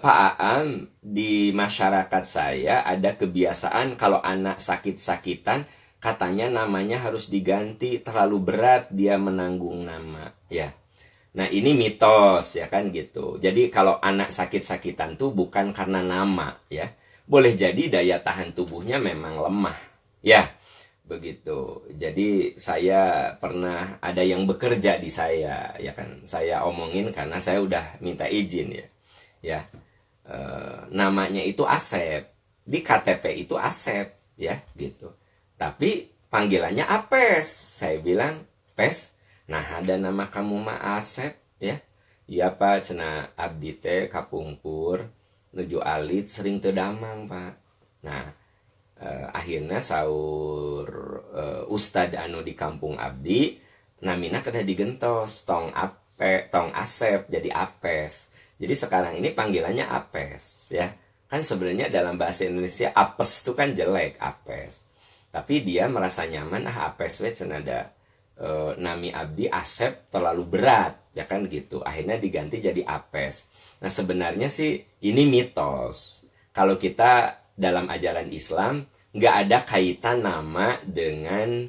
Pak Aam, di masyarakat saya ada kebiasaan kalau anak sakit-sakitan, katanya namanya harus diganti, terlalu berat dia menanggung nama. Ya. Nah ini mitos ya kan gitu. Jadi kalau anak sakit-sakitan tuh bukan karena nama ya. Boleh jadi daya tahan tubuhnya memang lemah. Ya begitu. Jadi saya pernah ada yang bekerja di saya ya kan. Saya omongin karena saya udah minta izin ya. Ya namanya itu Asep. Di KTP itu Asep ya gitu. Tapi panggilannya Apes. Saya bilang, Pes, nah ada nama kamu mah Asep ya. Iya Pak, cenah abdi teh kapungkur nuju alit sering teu damang Pak. Nah akhirnya sahur Ustad anu di kampung abdi namina kena digentos tong Asep jadi Apes. Jadi sekarang ini panggilannya Apes ya. Kan sebenarnya dalam bahasa Indonesia apes itu kan jelek, Apes. Tapi dia merasa nyaman Apes we cenah ada nami abdi Asep terlalu berat ya kan gitu, akhirnya diganti jadi Apes. Nah sebenarnya sih ini mitos. Kalau kita dalam ajaran Islam nggak ada kaitan nama dengan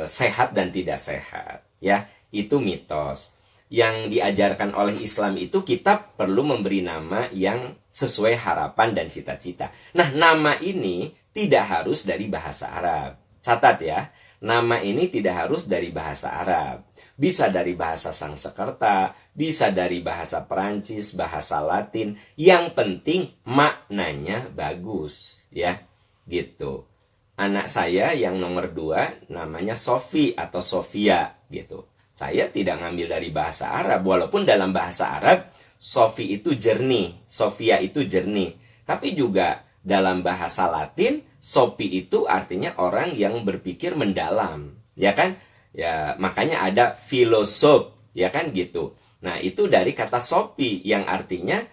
sehat dan tidak sehat ya, itu mitos. Yang diajarkan oleh Islam itu kita perlu memberi nama yang sesuai harapan dan cita-cita. Nah nama ini tidak harus dari bahasa Arab, catat ya. Nama ini tidak harus dari bahasa Arab. Bisa dari bahasa Sangsekerta, bisa dari bahasa Perancis, bahasa Latin. Yang penting maknanya bagus, ya. Gitu. Anak saya yang nomor 2 namanya Sofi atau Sofia, gitu. Saya tidak ngambil dari bahasa Arab, walaupun dalam bahasa Arab Sofi itu jernih, Sofia itu jernih. Tapi juga dalam bahasa Latin Sopi itu artinya orang yang berpikir mendalam, ya kan? Ya, makanya ada filosof, ya kan gitu. Nah, itu dari kata sopi yang artinya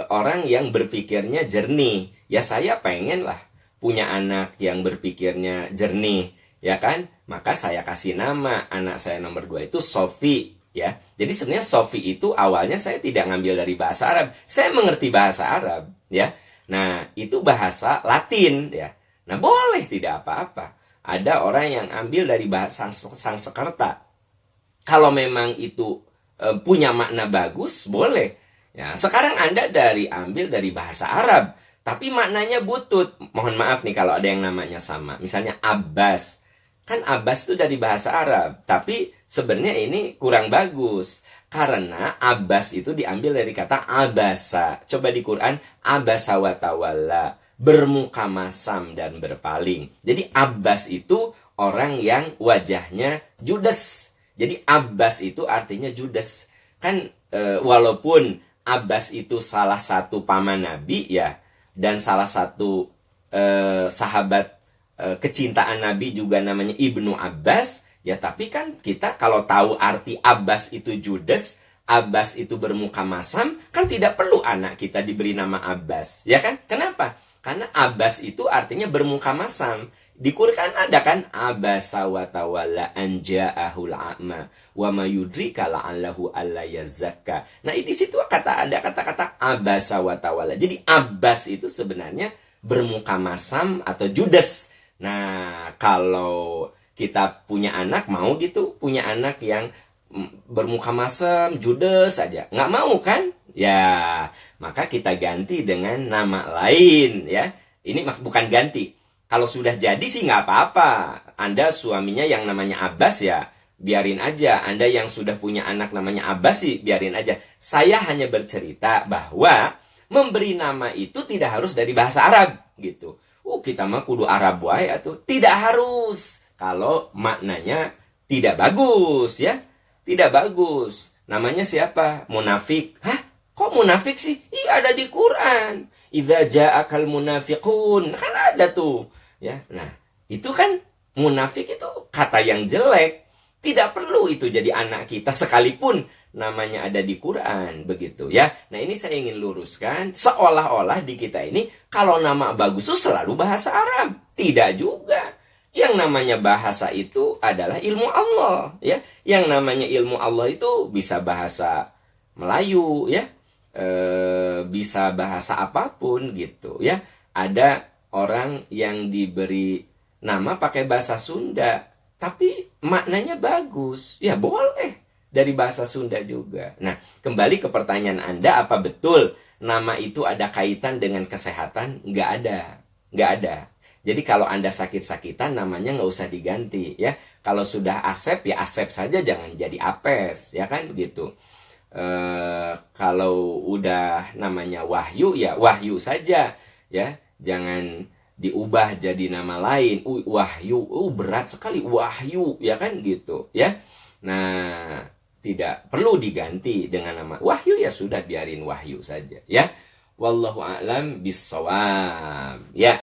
orang yang berpikirnya jernih. Ya saya pengen lah punya anak yang berpikirnya jernih, ya kan? Maka saya kasih nama anak saya nomor 2 itu Sofi, ya. Jadi sebenarnya Sofi itu awalnya saya tidak ngambil dari bahasa Arab. Saya mengerti bahasa Arab, ya. Nah, itu bahasa Latin ya. Nah, boleh tidak apa-apa. Ada orang yang ambil dari bahasa Sangsekerta. Kalau memang itu punya makna bagus, boleh. Ya, sekarang Anda ambil dari bahasa Arab, tapi maknanya butut. Mohon maaf nih kalau ada yang namanya sama. Misalnya Abbas. Kan Abbas itu dari bahasa Arab, tapi sebenarnya ini kurang bagus. Karena Abbas itu diambil dari kata abasa. Coba di Quran, abasa wa tawalla, bermuka masam dan berpaling. Jadi Abbas itu orang yang wajahnya judes. Jadi Abbas itu artinya judes. Kan walaupun Abbas itu salah satu paman Nabi ya, dan salah satu sahabat kecintaan Nabi juga namanya Ibnu Abbas. Ya tapi kan kita kalau tahu arti Abbas itu judes, Abbas itu bermuka masam, kan tidak perlu anak kita diberi nama Abbas. Ya kan? Kenapa? Karena Abbas itu artinya bermuka masam. Di Quran ada kan? Abasa wa tawalla an ja'ahul a'ma wa ma yudrika la'allahu alla yazakka. Nah, di situ ada kata-kata abasa wa tawalla. Jadi Abbas itu sebenarnya bermuka masam atau judes. Nah, kalau kita punya anak, mau gitu punya anak yang bermuka masam, judes saja, nggak mau kan? Ya, maka kita ganti dengan nama lain ya. Ini bukan ganti. Kalau sudah jadi sih nggak apa-apa. Anda suaminya yang namanya Abbas ya, biarin aja. Anda yang sudah punya anak namanya Abbas sih, biarin aja. Saya hanya bercerita bahwa memberi nama itu tidak harus dari bahasa Arab gitu. Kita mah kudu Arab wae atuh. Tidak harus. Kalau maknanya tidak bagus ya. Tidak bagus. Namanya siapa? Munafik. Hah? Kok munafik sih? Iya ada di Quran. Idza ja'akal munafiqun. Kan ada tuh. Ya. Nah, itu kan munafik itu kata yang jelek. Tidak perlu itu jadi anak kita sekalipun namanya ada di Quran begitu ya. Nah, ini saya ingin luruskan, seolah-olah di kita ini kalau nama bagus itu selalu bahasa Arab. Tidak juga. Yang namanya bahasa itu adalah ilmu Allah ya. Yang namanya ilmu Allah itu bisa bahasa Melayu ya, bisa bahasa apapun gitu ya. Ada orang yang diberi nama pakai bahasa Sunda, tapi maknanya bagus. Ya boleh dari bahasa Sunda juga. Nah, kembali ke pertanyaan Anda, apa betul nama itu ada kaitan dengan kesehatan? Nggak ada. Nggak ada. Jadi kalau Anda sakit-sakitan, namanya nggak usah diganti ya. Kalau sudah Asep, ya Asep saja, jangan jadi Apes, ya kan gitu. Kalau udah namanya Wahyu, ya Wahyu saja ya. Jangan diubah jadi nama lain. Wahyu, berat sekali Wahyu, ya kan gitu ya. Nah, tidak perlu diganti dengan nama Wahyu, ya sudah biarin Wahyu saja ya. Wallahu a'lam bissawab. Ya.